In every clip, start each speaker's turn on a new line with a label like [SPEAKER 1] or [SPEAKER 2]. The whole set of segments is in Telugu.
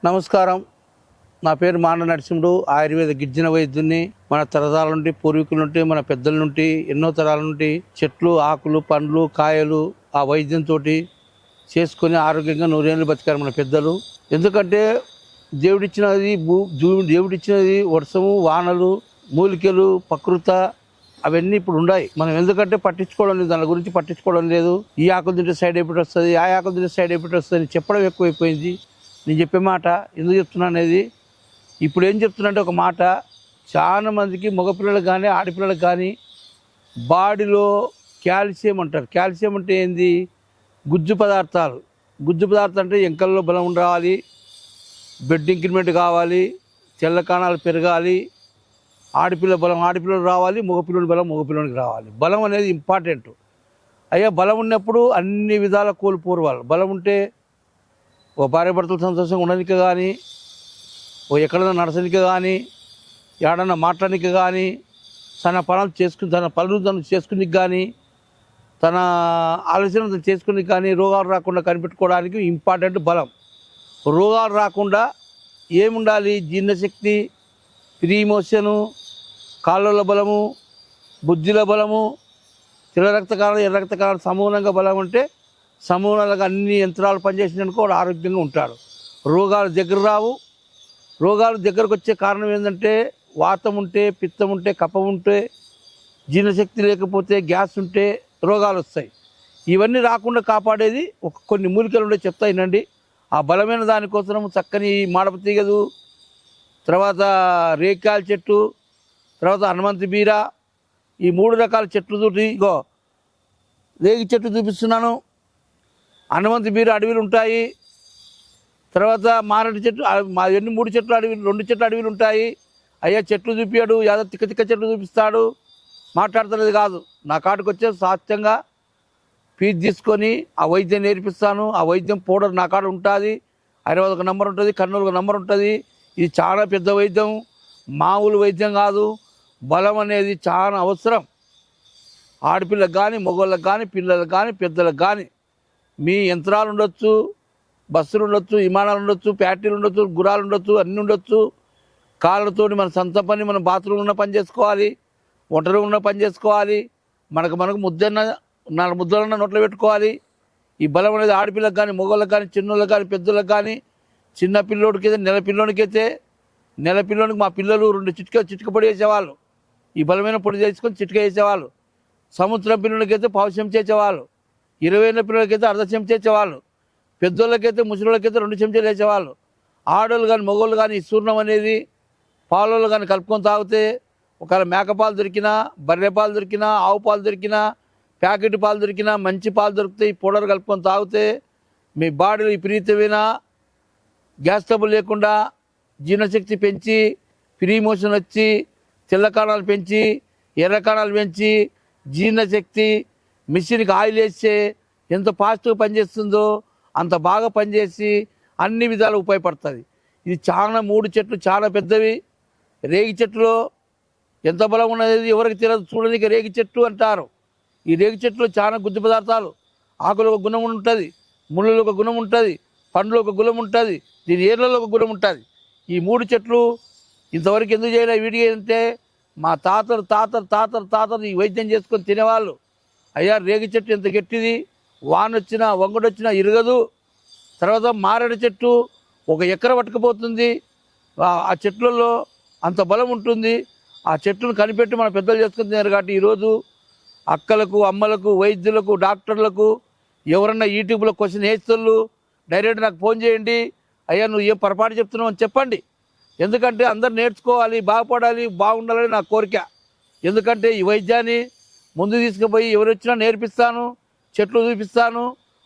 [SPEAKER 1] నమస్కారం. నా పేరు మాండ నరసింహుడు. ఆయుర్వేద గిరిజన వైద్యుని. మన తరతరాల నుండి, పూర్వీకుల నుండి, మన పెద్దల నుండి, ఎన్నో తరాల నుండి చెట్లు, ఆకులు, పండ్లు, కాయలు ఆ వైద్యంతో చేసుకొని ఆరోగ్యంగా 100 ఏళ్ళు బతికారు మన పెద్దలు. ఎందుకంటే దేవుడిచ్చినది దేవుడిచ్చినది వర్షము, వానలు, మూలికలు, ప్రకృత అవన్నీ ఇప్పుడు ఉన్నాయి. మనం ఎందుకంటే పట్టించుకోవడం లేదు, దాని గురించి పట్టించుకోవడం లేదు. ఈ ఆకులు తింటే సైడ్ ఎఫెక్ట్ వస్తుంది, ఆ ఆకులు తింటే సైడ్ ఎఫెక్ట్ వస్తుంది చెప్పడం ఎక్కువైపోయింది. నేను చెప్పే మాట ఎందుకు చెప్తున్నా అనేది ఇప్పుడు ఏం చెప్తున్నా అంటే, ఒక మాట చాలా మందికి మగపిల్లలకు కానీ ఆడపిల్లలకు కానీ బాడీలో కాల్షియం అంటారు. కాల్షియం అంటే ఏంది? గుజ్జు పదార్థాలు. గుజ్జు పదార్థాలు అంటే ఎంకల్లో బలం రావాలి, బ్లడ్ ఇంక్రిమెంట్ కావాలి, తెల్ల కణాలు పెరగాలి, ఆడపిల్ల బలం ఆడపిల్లలు రావాలి, మగపిల్లల బలం మగపిల్లలకి రావాలి. బలం అనేది ఇంపార్టెంట్. అయ్యా బలం ఉన్నప్పుడు అన్ని విధాల కోల్పోరు వాళ్ళు. బలం ఉంటే ఓ భార్య భర్తలు సంతోషంగా ఉండడానికి కానీ, ఓ ఎక్కడైనా నడచడానికి కానీ, ఏడన్నా మాట్లాడడానికి కానీ, తన పనులు తను చేసుకునికి కానీ, తన ఆలోచన చేసుకుని కానీ, రోగాలు రాకుండా కనిపెట్టుకోవడానికి ఇంపార్టెంట్ బలం. రోగాలు రాకుండా ఏముండాలి? జీర్ణశక్తి, ఫ్రీ మోషను, కాళ్ళ బలము, బుద్ధిలో బలము, తెల్ల రక్త కణాలు, ఎర్ర రక్త కణాలు సమూలంగా బలం ఉంటే సమూలంగా అన్ని యంత్రాలు పనిచేసినందుకు వాడు ఆరోగ్యంగా ఉంటాడు. రోగాలు దగ్గర రావు. రోగాలు దగ్గరకు వచ్చే కారణం ఏంటంటే, వాతం ఉంటే, పిత్తం ఉంటే, కఫం ఉంటే, జీర్ణశక్తి లేకపోతే, గ్యాస్ ఉంటే రోగాలు వస్తాయి. ఇవన్నీ రాకుండా కాపాడేది కొన్ని మూలికలు ఉండే చెప్తా వినండి. ఆ బలమైన దానికోసం చక్కని మాడప తీగదు, తర్వాత రేకాయల చెట్టు, తర్వాత హనుమంతి బీర, ఈ 3 రకాల చెట్లు చూసి ఇగో రేగి చెట్టు చూపిస్తున్నాను. హనుమంతి బీర అడవిలు ఉంటాయి. తర్వాత మారటి చెట్టు, ఎన్ని 3 చెట్లు అడవిలు, 2 చెట్లు అడవిలు ఉంటాయి. అయ్యా చెట్లు చూపించాడు, యాదో తిక్క తిక్క చెట్లు చూపిస్తాడు, మాట్లాడుతున్నది కాదు. నా కాటుకు వచ్చే సాత్యంగా ఫీజు తీసుకొని ఆ వైద్యం నేర్పిస్తాను. ఆ వైద్యం పౌడర్ నా కాడ ఉంటుంది. హైదరాబాద్ ఒక నంబర్ ఉంటుంది, కర్నూలు ఒక నంబర్ ఉంటుంది. ఇది చాలా పెద్ద వైద్యం, మామూలు వైద్యం కాదు. బలం అనేది చాలా అవసరం. ఆడపిల్లకు కానీ, మగవాళ్ళకి కానీ, పిల్లలకు కానీ, పెద్దలకు కానీ. మీ యంత్రాలు ఉండొచ్చు, బస్సులు ఉండొచ్చు, విమానాలు ఉండొచ్చు, ఫ్యాక్టరీలు ఉండొచ్చు, గుర్రాలు ఉండొచ్చు, అన్నీ ఉండొచ్చు. కాళ్ళతో మన సొంత పని, మనం బాత్రూమ్ ఉన్న పని చేసుకోవాలి, వంటలో ఉన్న పని చేసుకోవాలి. మనకు ముద్దన్న 4 ముద్దలన్న నోట్లో పెట్టుకోవాలి. ఈ బలం అనేది ఆడపిల్లకు కానీ, మగవాళ్ళకి కానీ, చిన్నోళ్ళకి కానీ, పెద్దలకు కానీ, చిన్న పిల్లోడికి అయితే, నెల పిల్లోనికి మా పిల్లలు 2 చిటిక పొడి వేసేవాళ్ళు. ఈ బలమైన పొడి చేసుకొని చిటిక వేసేవాళ్ళు. సంవత్సరం పిల్లలకైతే పావు చెంచా వేసేవాళ్ళు. 20 ఏళ్ళ పిల్లలకైతే అర్ధ చెంచా వేసేవాళ్ళు. పెద్దోళ్ళకైతే, ముసలిళ్ళకైతే 2 చెంచాలు వేసేవాళ్ళు. ఆడోళ్ళు కానీ, మగవాళ్ళు కానీ ఈ సూర్ణం అనేది పాలలో కానీ కలుపుకొని తాగితే, ఒకవేళ మేకపాలు దొరికినా, బర్రె పాలు దొరికినా, ఆవు పాలు దొరికినా, ప్యాకెట్ పాలు దొరికినా, మంచి పాలు దొరుకుతాయి. పౌడర్ కలుపుకొని తాగితే మీ బాడీలో విపరీతమైన గ్యాస్ ట్రబుల్ లేకుండా, జీర్ణశక్తి పెంచి, ఫ్రీ మోషన్ వచ్చి, తెల్ల కణాలు పెంచి, ఎర్ర కణాలు పెంచి, జీర్ణశక్తి మిషన్కి ఆయిల్ వేస్తే ఎంత ఫాస్ట్గా పనిచేస్తుందో అంత బాగా పనిచేసి అన్ని విధాలు ఉపయోగపడుతుంది. ఇది చాలా 3 చెట్లు చాలా పెద్దవి. రేగి చెట్టులో ఎంత బలం ఉన్నది ఎవరికి తెలియదు. చూడడానికి రేగి చెట్టు అంటారు. ఈ రేగి చెట్టులో చాలా గుజ్జు పదార్థాలు. ఆకులు ఒక గుణం ఉంటుంది, ముళ్ళలో ఒక గుణం ఉంటుంది, పండ్లు ఒక గుణం ఉంటుంది, దీని ఏర్లలో ఒక గుణం ఉంటుంది. ఈ 3 చెట్లు ఇంతవరకు ఎందుకు చేయలే వీడియో అంటే, మా తాతలు ఈ వైద్యం చేసుకొని తినేవాళ్ళు. అయ్యా రేగి చెట్టు ఎంత గట్టిది, వానొచ్చినా వంగడొచ్చినా ఇరగదు. తర్వాత మారేడు చెట్టు 1 ఎకర పట్టుకుపోతుంది. ఆ చెట్లలో అంత బలం ఉంటుంది. ఆ చెట్టును కనిపెట్టి మన పెద్దలు చేసుకుని తిన్నారు. కాబట్టి ఈరోజు అక్కలకు, అమ్మలకు, వైద్యులకు, డాక్టర్లకు ఎవరన్నా యూట్యూబ్లో క్వశ్చన్ వేస్తుళ్ళు డైరెక్ట్ నాకు ఫోన్ చేయండి. అయ్యా నువ్వు ఏం పొరపాటు చెప్తున్నావు అని చెప్పండి. ఎందుకంటే అందరు నేర్చుకోవాలి, బాగుపడాలి, బాగుండాలని నా కోరిక. ఎందుకంటే ఈ వైద్యాన్ని ముందు తీసుకుపోయి ఎవరు వచ్చినా నేర్పిస్తాను, చెట్లు చూపిస్తాను.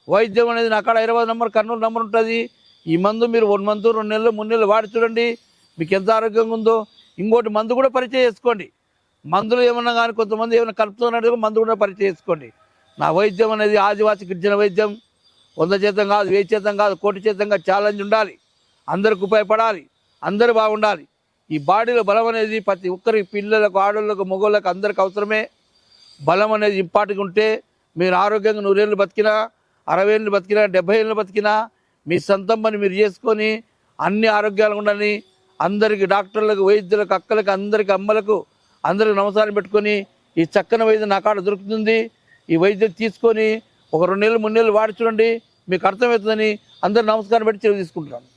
[SPEAKER 1] వైద్యం అనేది నా కాడ హైదరాబాద్ నంబర్, కర్నూలు నంబర్ ఉంటుంది. ఈ మందు మీరు 1 మంత్ 2 నెలలు 3 నెలలు వాడి చూడండి, మీకు ఎంత ఆరోగ్యంగా ఉందో. ఇంకోటి మందు కూడా పరిచయం చేసుకోండి. మందులు ఏమన్నా కానీ కొంతమంది ఏమైనా కలుపుతున్నట్టు మందు కూడా పరిచయం చేసుకోండి. నా వైద్యం అనేది ఆదివాసి గిరిజన వైద్యం. 100 శాతం కాదు, 1000 శాతం కాదు, 1 కోటి శాతంగా ఛాలెంజ్ ఉండాలి. అందరికి ఉపయోగపడాలి, అందరూ బాగుండాలి. ఈ బాడీలో బలం అనేది ప్రతి ఒక్కరికి, పిల్లలకు, ఆడోళ్ళకు, మగవాళ్ళకు అందరికి అవసరమే. బలం అనేది ఇంపార్టెంట్గా ఉంటే మీరు ఆరోగ్యంగా 100 ఏళ్ళు బతికినా, 60 ఏళ్ళు బతికినా, 70 ఏళ్ళు బతికినా మీ సొంతం పని మీరు చేసుకొని అన్ని ఆరోగ్యాలు ఉండాలని అందరికీ డాక్టర్లకు, వైద్యులకు, అక్కలకు, అందరికి, అమ్మలకు అందరికి నమస్కారం పెట్టుకొని ఈ చక్కని వైద్యం నా కాడ దొరుకుతుంది. ఈ వైద్యం తీసుకొని ఒక 2 నెలలు 3 నెలలు వాడి చూడండి, మీకు అర్థమవుతుందని అందరు నమస్కారం పెట్టి తీసుకుంటున్నాను.